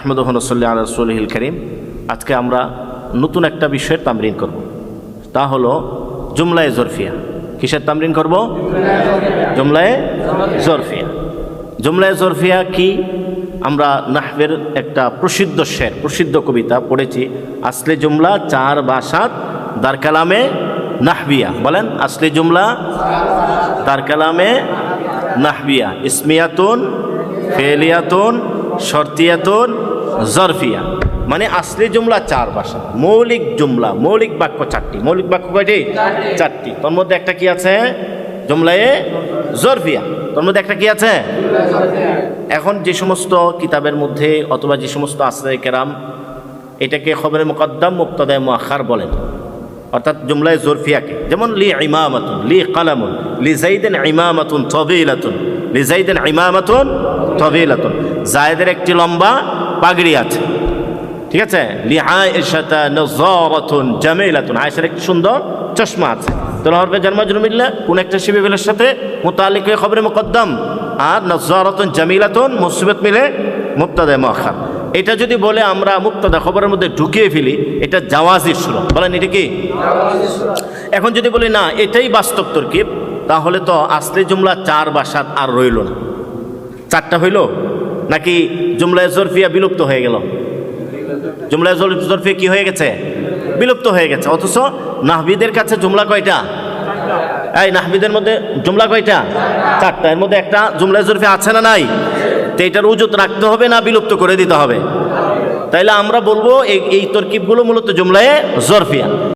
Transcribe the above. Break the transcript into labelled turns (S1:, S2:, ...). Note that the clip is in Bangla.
S1: আহমদুল্লাহ সাল্লাল্লাহু আলা রাসূলিল কারীম। আজকে আমরা নতুন একটা বিষয়ের তামরিন করব, তা হলো জুমলায়ে জরফিয়া। কিসের তামরিন করব? জুমলায়ে জরফিয়া। জুমলায়ে জরফিয়া কি? আমরা নাহবের একটা প্রসিদ্ধ শের, প্রসিদ্ধ কবিতা পড়েছি, আসলে জুমলা চার বা সাত দার কালামে নাহবিয়া। বলেন, আসলে জুমলা দার কালামে নাহবিয়া, ইসমিয়াতুন, ফেলিয়াতুন, শর্তিয়াতুন, জরফিয়া। মানে আসলি জুমলা চার ভাষা, মৌলিক জুমলা, মৌলিক বাক্য চারটি। মৌলিক বাক্য কয়টি? চারটি। তোর মধ্যে একটা কি আছে? জুমলায়ে জরফিয়া। তোর মধ্যে একটা কি আছে? এখন যে সমস্ত কিতাবের মধ্যে অথবা যে সমস্ত আসরে কেরাম এটাকে খবরে মুকদ্দম, মুবতাদায়ে মুআখার বলেন, অর্থাৎ জুমলায়ে জরফিয়াকে। যেমন লি ইমামাতুন, লি কালামুন, লি যাইদিন ইমামাতুন তাওয়িলাতুন, লি যাইদিন ইমামাতুন তাওয়িলাতুন। জায়েদের একটি লম্বা পাগড়ি আছে, ঠিক আছে। লি আয়েশাতা নাযারাতুন জামিলাতুন, আয়েশার একটি সুন্দর চশমা আছে। তো হরফে জার মাজরুর মিললে কোন একটা শিবে বিলের সাথে মুতাআল্লিক হয়ে খবরে মুকদ্দম, আর নাযারাতুন জামিলাতুন মুসিবত মিলে মুবতাদায়ে মুআখার। এটা যদি বলে আমরা মুবতাদা খবরের মধ্যে ঢুকিয়ে ফেলি, এটা জাওয়াজি সুরত। বলেন, এটা কি? এখন যদি বলি না এটাই বাস্তব তরকিব, তাহলে তো আসলি জুমলা চার বা সাত আর রইল না। চারটা হইল নাকি জুমলায়ে জরফিয়া বিলুপ্ত হয়ে গেল? জুমলায়ে জরফিয়া কি হয়ে গেছে? বিলুপ্ত হয়ে গেছে। অথচ নাহবিদের কাছে জুমলা কয়টা? এই নাহবিদের মধ্যে জুমলা কয়টা? চারটা। এর মধ্যে একটা জুমলায়ে জরফিয়া আছে না নাই? তো এটার উজুত রাখতে হবে না বিলুপ্ত করে দিতে হবে? তাইলে আমরা বলবো এই তরকিবগুলো মূলত জুমলায়ে জরফিয়া।